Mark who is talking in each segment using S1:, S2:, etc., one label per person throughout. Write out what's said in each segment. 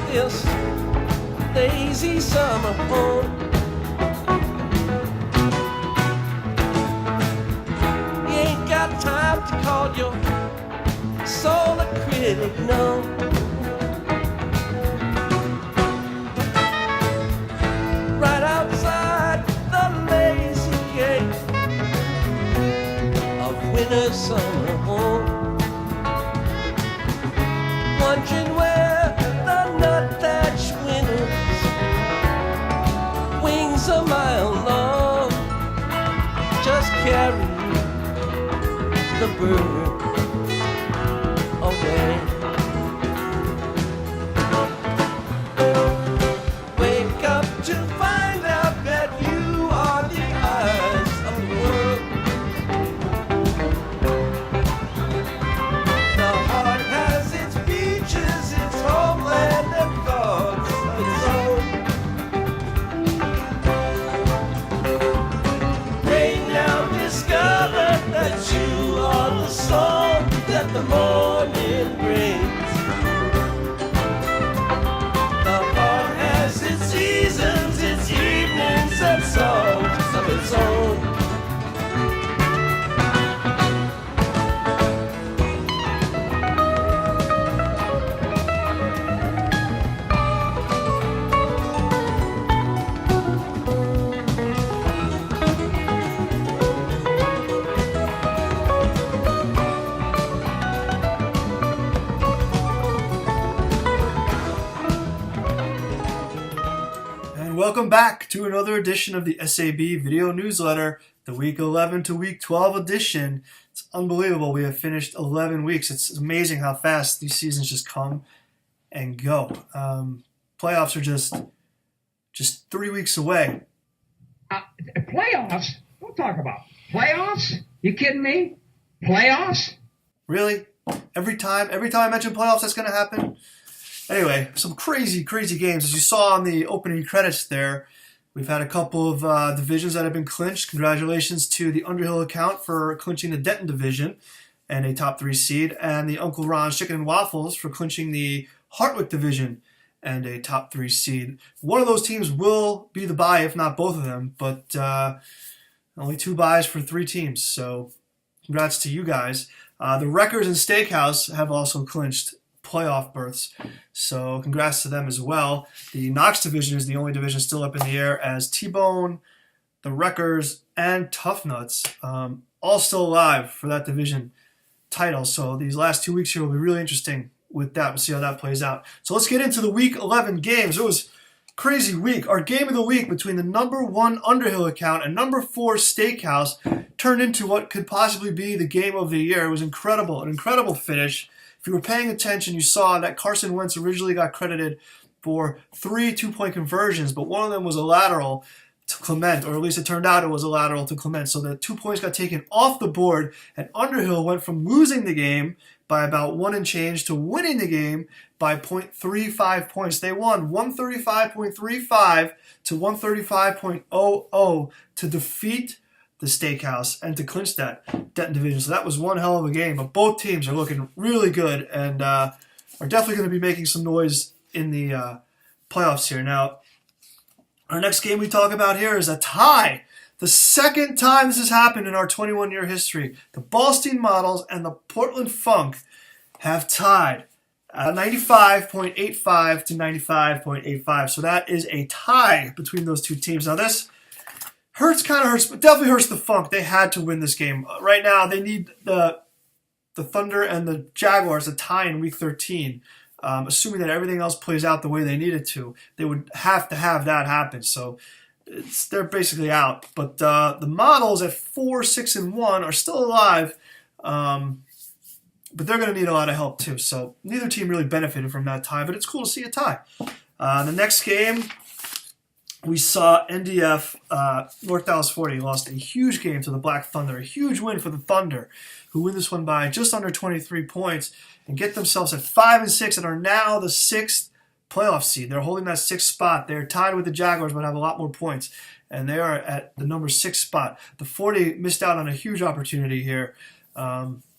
S1: this lazy summer home. You ain't got time to call your soul a critic, no. Right outside the lazy gate of winter summer home, wondering where the nut-thatched windows, wings a mile long, just carry the bird away. Wake up to find out that you are the eyes of the world. The heart has its beaches, its homeland, and thoughts of its own. They now discover that you are the song that the morning brings. The heart has its seasons, its evenings, and songs of its own.
S2: Welcome back to another edition of the SAB Video Newsletter, the Week 11 to Week 12 edition. It's unbelievable. We have finished 11 weeks. It's amazing how fast these seasons just come and go. Playoffs are just 3 weeks away.
S3: Playoffs? Don't talk about playoffs. You kidding me? Playoffs?
S2: Really? Every time I mention playoffs, that's going to happen? Anyway, some crazy games. As you saw on the opening credits there, we've had a couple of divisions that have been clinched. Congratulations to the Underhill account for clinching the Denton division and a top 3 seed, and the Uncle Ron's Chicken and Waffles for clinching the Hartwick division and a top 3 seed. One of those teams will be the bye, if not both of them, but only 2 byes for 3 teams, so congrats to you guys. The Wreckers and Steakhouse have also clinched playoff berths, so congrats to them as well. The Knox division is the only division still up in the air, as T-Bone, the Wreckers, and Tough Nuts all still alive for that division title. So these last 2 weeks here will be really interesting with that. We'll see how that plays out. So let's get into the Week 11 games. It was a crazy week. Our game of the week between the number 1 Underhill account and number 4 Steakhouse turned into what could possibly be the game of the year. It was incredible, an incredible finish. If you were paying attention, you saw that Carson Wentz originally got credited for 3 2-point conversions, but one of them was a lateral to Clement, or at least it turned out it was a lateral to Clement. So the 2 points got taken off the board, and Underhill went from losing the game by about 1 and change to winning the game by 0.35 points. They won 135.35 to 135.00 to defeat the Steakhouse and to clinch that Denton division. So that was one hell of a game. But both teams are looking really good and are definitely going to be making some noise in the playoffs here. Now, our next game we talk about here is a tie. The second time this has happened in our 21-year history. The Ballstein Models and the Portland Funk have tied 95.85 to 95.85. So that is a tie between those two teams. Now this kind of hurts, but definitely hurts the Funk. They had to win this game. Right now, they need the Thunder and the Jaguars to tie in Week 13. Assuming that everything else plays out the way they need it to, they would have to have that happen. So they're basically out. But the Models at 4-6-1 are still alive, but they're going to need a lot of help too. So neither team really benefited from that tie, but it's cool to see a tie. The next game, we saw NDF, North Dallas 40, lost a huge game to the Black Thunder. A huge win for the Thunder, who win this one by just under 23 points and get themselves at 5-6 and are now the 6th playoff seed. They're holding that 6th spot. They're tied with the Jaguars but have a lot more points, and they are at the number 6 spot. The 40 missed out on a huge opportunity here.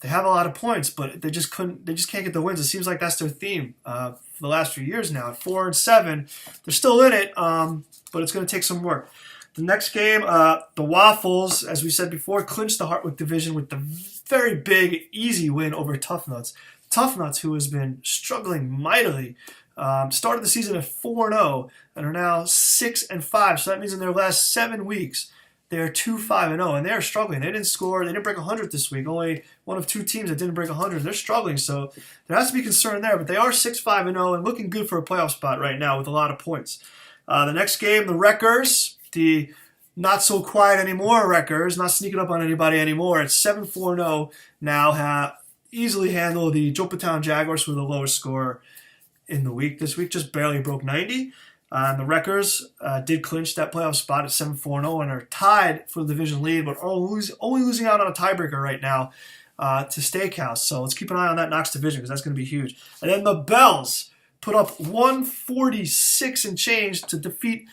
S2: They have a lot of points, but they just can't get the wins. It seems like that's their theme for the last few years now. At 4-7, they're still in it, but it's going to take some work. The next game, the Waffles, as we said before, clinched the Hartwick division with the very big, easy win over Tough Nuts. Tough Nuts, who has been struggling mightily, started the season at 4-0 and are now 6-5. So that means in their last 7 weeks, they are 2-5-0, and they're struggling. They didn't score. They didn't break 100 this week. Only one of 2 teams that didn't break 100. They're struggling, so there has to be concern there. But they are 6-5-0 and looking good for a playoff spot right now with a lot of points. The next game, the Wreckers, the not so quiet anymore Wreckers, not sneaking up on anybody anymore. It's 7-4-0 now. Have easily handled the Jopatown Jaguars, who were the lowest scorer in the week. This week just barely broke 90. The Wreckers did clinch that playoff spot at 7-4-0 and are tied for the division lead, but only losing out on a tiebreaker right now to Steakhouse. So let's keep an eye on that Knox division because that's going to be huge. And then the Bells put up 146 and change to defeat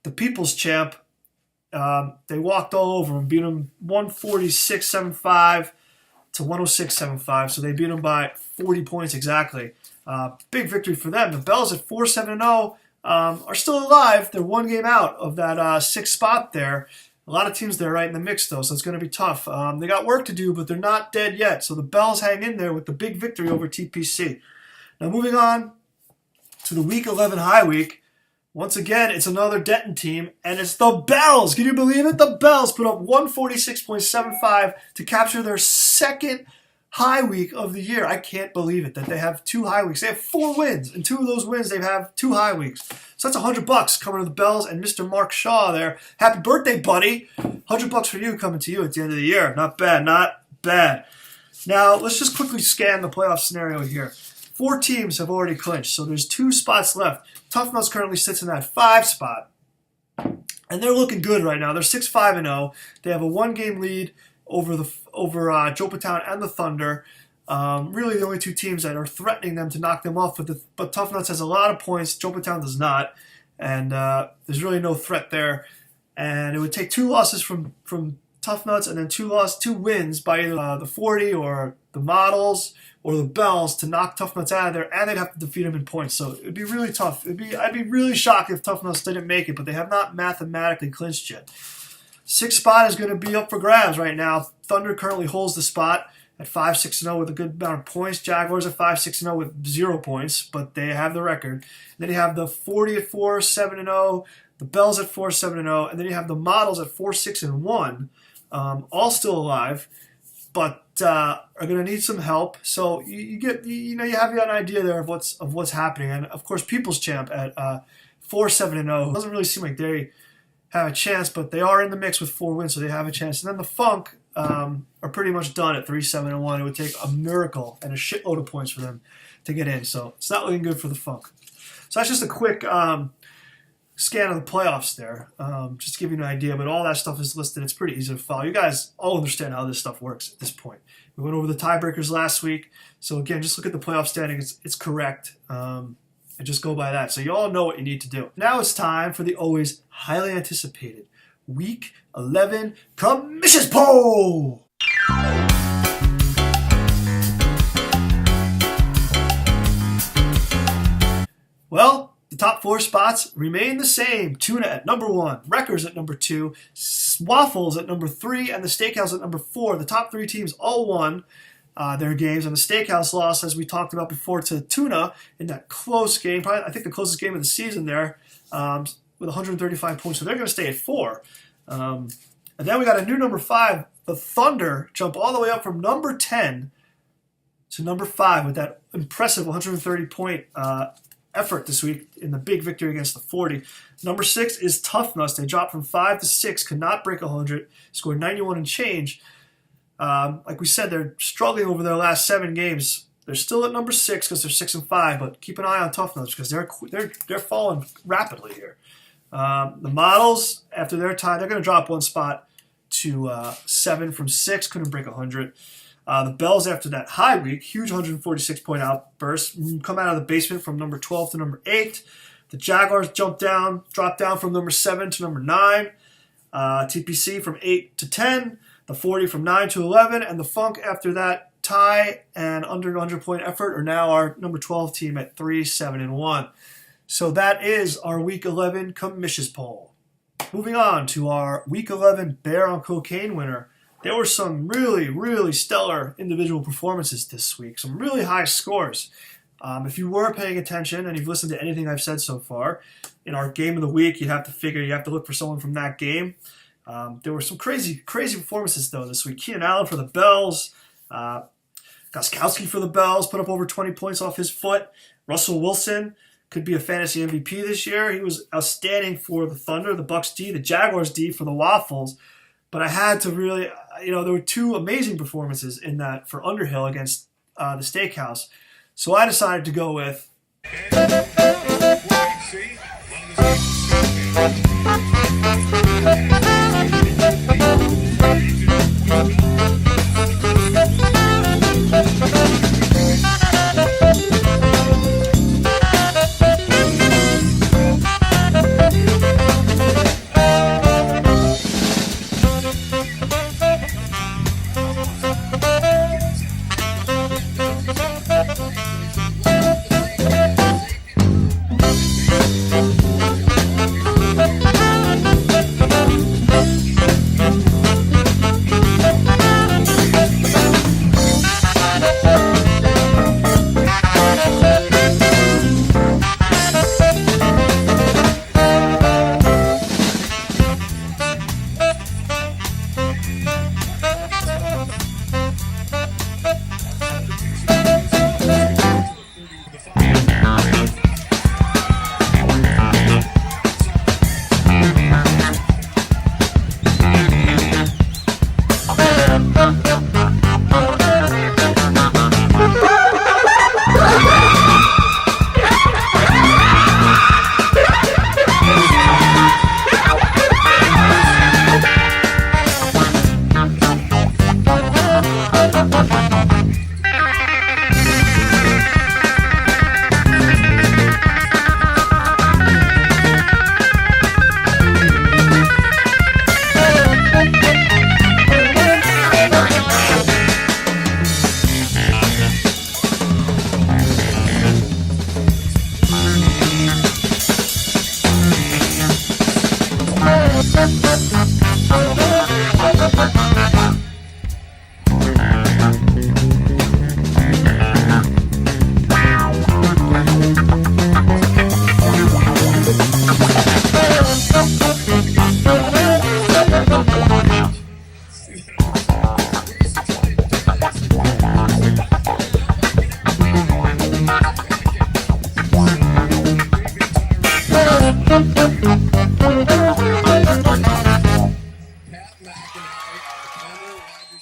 S2: the People's Champ. They walked all over them, beat them 146-75 to 106-75. So they beat them by 40 points exactly. Big victory for them. The Bells at 4-7-0. Are still alive. They're 1 game out of that 6th spot there. A lot of teams there right in the mix, though, so it's going to be tough. They got work to do, but they're not dead yet. So the Bells hang in there with the big victory over TPC. Now moving on to the Week 11 High Week. Once again, it's another Denton team, and it's the Bells. Can you believe it? The Bells put up 146.75 to capture their 2nd high week of the year. I can't believe it that they have 2 high weeks. They have 4 wins, and 2 of those wins they have 2 high weeks. So that's $100 coming to the Bells and Mr. Mark Shaw there. Happy birthday, buddy! $100 for you coming to you at the end of the year. Not bad, not bad. Now let's just quickly scan the playoff scenario here. 4 teams have already clinched, so there's 2 spots left. Tough Nuts currently sits in that 5 spot, and they're looking good right now. They're 6-5-0. They have a 1-game lead over Jopatown and the Thunder. Really the only 2 teams that are threatening them to knock them off. But Tough Nuts has a lot of points. Jopatown does not. And there's really no threat there. And it would take 2 losses from Tough Nuts and then 2 wins by either the 40 or the Models or the Bells to knock Tough Nuts out of there. And they'd have to defeat them in points. So it would be really tough. I'd be really shocked if Tough Nuts didn't make it. But they have not mathematically clinched yet. 6th spot is going to be up for grabs right now. Thunder currently holds the spot at 5-6-0 with a good amount of points. Jaguars at 5-6-0 with 0 points, but they have the record. And then you have the 40 at 4-7-0, the Bells at 4-7-0, and then you have the Models at 4-6-1, all still alive, but are going to need some help. So you have an idea there of what's happening. And of course, People's Champ at 4-7-0 doesn't really seem like they have a chance, but they are in the mix with 4 wins, so they have a chance. And then the Funk are pretty much done at 3-7-1. It would take a miracle and a shitload of points for them to get in, so it's not looking good for the Funk. So that's just a quick scan of the playoffs there, just to give you an idea. But all that stuff is listed. It's pretty easy to follow. You guys all understand how this stuff works at this point. We went over the tiebreakers last week, so again, just look at the playoff standing. It's correct. And just go by that. So you all know what you need to do. Now it's time for the always highly anticipated Week 11 Commissions Poll! Well, the top 4 spots remain the same. Tuna at number 1, Wreckers at number 2, Waffles at number 3, and the Steakhouse at number 4. The top 3 teams all won their games, and the Steakhouse lost, as we talked about before, to Tuna in that close game. Probably, I think, the closest game of the season there, with 135 points. So they're going to stay at 4. And then we got a new number 5. The Thunder jump all the way up from number 10 to number 5 with that impressive 130-point effort this week in the big victory against the 40. Number 6 is Tough Nuts. They dropped from 5 to 6, could not break 100, scored 91 and change. Like we said, they're struggling over their last 7 games. They're still at number 6 because they're 6-5, but keep an eye on Tough Nuts because they're falling rapidly here. The Models, after their tie, they're going to drop 1 spot to 7 from 6, couldn't break 100. The Bells, after that high week, huge 146-point outburst, come out of the basement from number 12 to number 8. The Jaguars dropped down from number 7 to number 9. TPC from 8 to 10. The 40 from 9 to 11. And the Funk, after that tie and under 100-point effort are now our number 12 team at 3-7-1. So that is our Week 11 commissions poll. Moving on to our Week 11 Bear on Cocaine winner. There were some really, really stellar individual performances this week. Some really high scores. If you were paying attention and you've listened to anything I've said so far, in our game of the week, you have to look for someone from that game. There were some crazy performances, though, this week. Keenan Allen for the Bells. Gostkowski for the Bells put up over 20 points off his foot. Russell Wilson could be a fantasy MVP this year. He was outstanding for the Thunder, the Bucks D, the Jaguars D for the Waffles. But I had to really, there were two amazing performances in that for Underhill against the Steakhouse. So I decided to go with...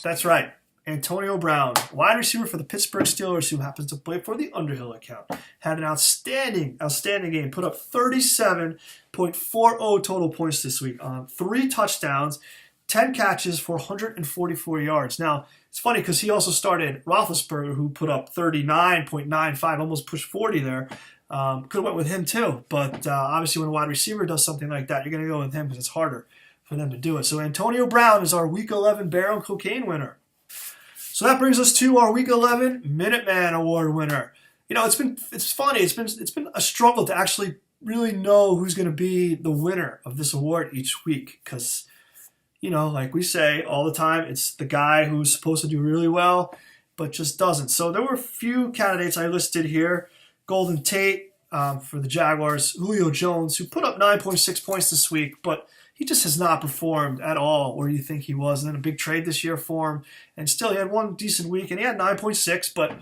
S2: That's right. Antonio Brown, wide receiver for the Pittsburgh Steelers, who happens to play for the Underhill account, had an outstanding game. Put up 37.40 total points this week on 3 touchdowns, 10 catches for 144 yards. Now, it's funny because he also started Roethlisberger, who put up 39.95, almost pushed 40 there. Could have went with him too, but obviously when a wide receiver does something like that, you're going to go with him because it's harder for them to do it. So Antonio Brown is our Week 11 Bear on Cocaine winner. So that brings us to our Week 11 Minuteman Award winner. It's funny. It's been a struggle to actually really know who's going to be the winner of this award each week because, like we say all the time, it's the guy who's supposed to do really well but just doesn't. So there were a few candidates I listed here. Golden Tate for the Jaguars, Julio Jones, who put up 9.6 points this week, but he just has not performed at all where you think he was. And then a big trade this year for him. And still, he had one decent week, and he had 9.6, but,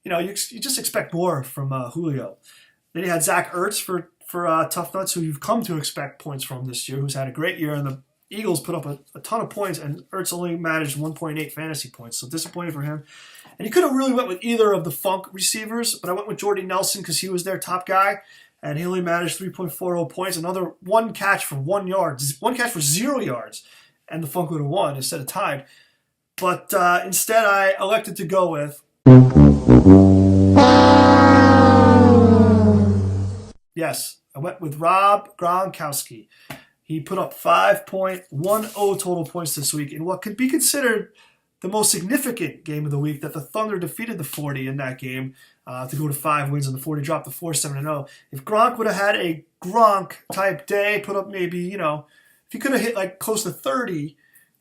S2: you just expect more from Julio. Then you had Zach Ertz for Tough Nuts, who you've come to expect points from this year, who's had a great year. And the Eagles put up a ton of points, and Ertz only managed 1.8 fantasy points, so disappointing for him. And he could have really went with either of the Funk receivers, but I went with Jordy Nelson because he was their top guy. And he only managed 3.40 points. Another one catch for 1 yard. One catch for 0 yards. And the Funk would have won instead of tied. But instead, I elected to go with... Yes, I went with Rob Gronkowski. He put up 5.10 total points this week in what could be considered the most significant game of the week that the Thunder defeated the 40 in that game to go to 5 wins, and the 40 dropped to 4-7-0. If Gronk would have had a Gronk-type day, put up maybe, if he could have hit like close to 30,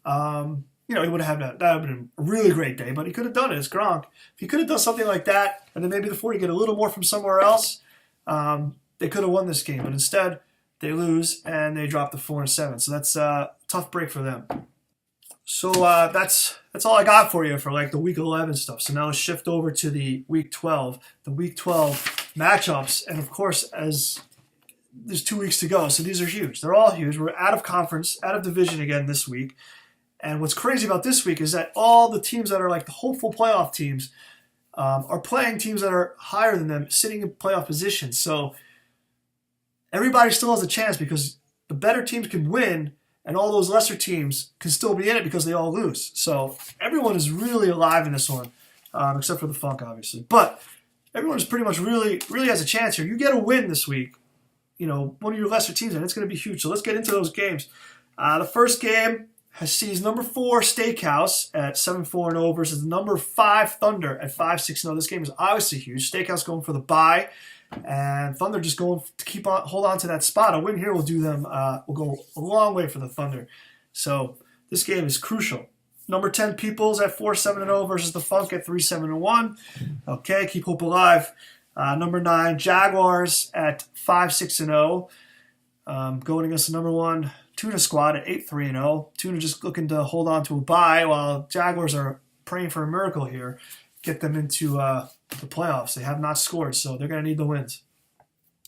S2: he would have had that would have been a really great day, but he could have done it. It's Gronk. If he could have done something like that, and then maybe the 40 get a little more from somewhere else, they could have won this game. But instead, they lose, and they drop to 4-7. So that's a tough break for them. So that's all I got for you for like the Week 11 stuff. So now let's shift over to the Week 12. The Week 12 matchups, and of course, as there's 2 weeks to go, so these are huge. They're all huge. We're out of conference, out of division again this week. And what's crazy about this week is that all the teams that are like the hopeful playoff teams are playing teams that are higher than them, sitting in playoff positions. So everybody still has a chance because the better teams can win, and all those lesser teams can still be in it because they all lose. So everyone is really alive in this one, except for the Funk, obviously. But everyone is pretty much really has a chance here. You get a win this week, one of your lesser teams, and it's going to be huge. So let's get into those games. The first game sees number 4 Steakhouse at 7-4-0 versus the number 5 Thunder at 5-6-0. This game is obviously huge. Steakhouse going for the bye, and Thunder just going to hold on to that spot. A win here will do them. Will go a long way for the Thunder. So this game is crucial. Number 10 Peoples at 4-7-0 versus the Funk at 3-7-1. Okay, keep hope alive. Number 9 Jaguars at 5-6-0, going against the number 1 Tuna squad at 8-3-0. Tuna just looking to hold on to a bye while Jaguars are praying for a miracle here, get them into the playoffs. They have not scored, so they're going to need the wins.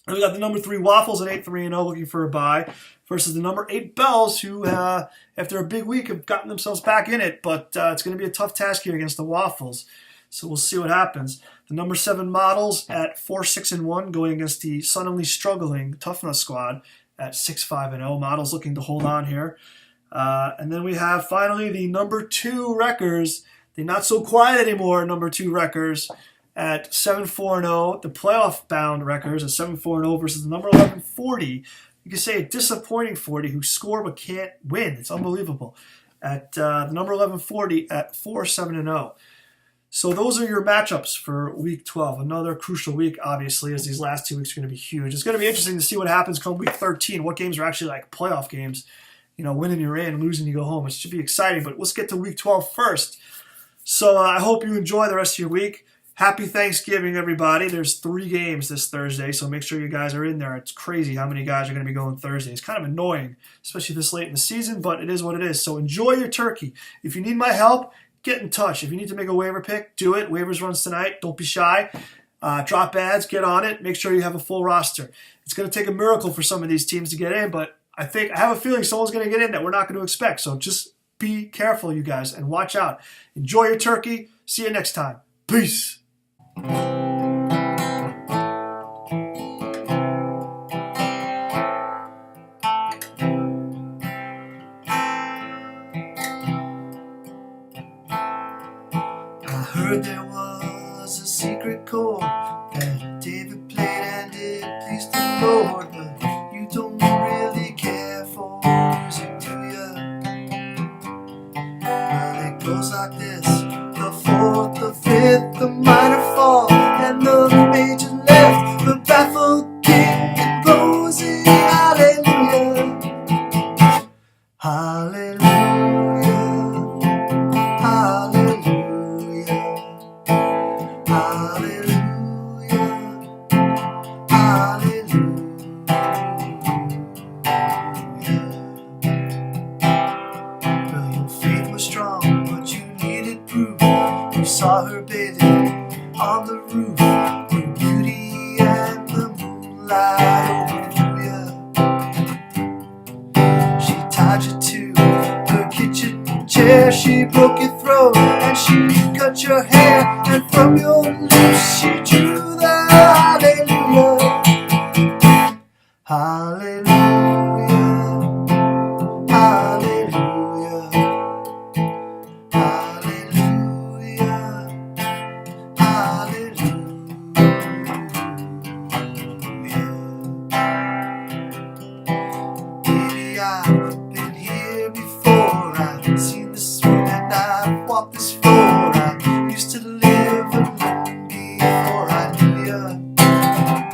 S2: And we got the number 3 Waffles at 8-3-0 looking for a bye versus the number 8 Bells who, after a big week, have gotten themselves back in it, but it's going to be a tough task here against the Waffles. So we'll see what happens. The number 7 Models at 4-6-1 going against the suddenly struggling Toughness squad at 6-5-0. Models looking to hold on here. And then we have finally the number 2 Wreckers, the not so quiet anymore number 2 Wreckers at 7-4-0. The playoff bound Wreckers at 7-4-0 versus the number 11 40. You could say a disappointing 40 who score but can't win. It's unbelievable. At the number 11 40 at 4-7-0. So those are your matchups for Week 12. Another crucial week, obviously, as these last 2 weeks are going to be huge. It's going to be interesting to see what happens come Week 13. What games are actually like playoff games? Winning you're in, losing you go home. It should be exciting. But let's get to Week 12 first. So I hope you enjoy the rest of your week. Happy Thanksgiving, everybody. There's 3 games this Thursday, so make sure you guys are in there. It's crazy how many guys are going to be going Thursday. It's kind of annoying, especially this late in the season, but it is what it is. So enjoy your turkey. If you need my help, get in touch. If you need to make a waiver pick, do it. Waivers runs tonight. Don't be shy. Drop ads. Get on it. Make sure you have a full roster. It's going to take a miracle for some of these teams to get in, but I have a feeling someone's going to get in that we're not going to expect. So just be careful, you guys, and watch out. Enjoy your turkey. See you next time. Peace. Heard there was a secret chord that David played and it pleased the Lord, but you don't really care for music, do ya? Well, it goes like this: the 4th, the 5th, the minor fall, and the major left, the baffled king composing hallelujah, hallelujah. Saw her bathing on the roof, her beauty and the moonlight overthrew ya. She tied you to her kitchen chair, she broke your throat and she cut your hair, and from your lips she drew the hallelujah, hallelujah, hallelujah, I've been here before. I've seen this room and I've walked this hallelujah.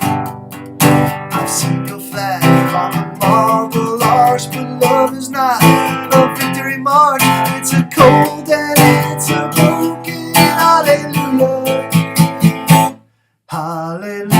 S2: I've seen your flag on a marble arch, but love is not a victory march. It's a cold and it's a broken hallelujah. Hallelujah.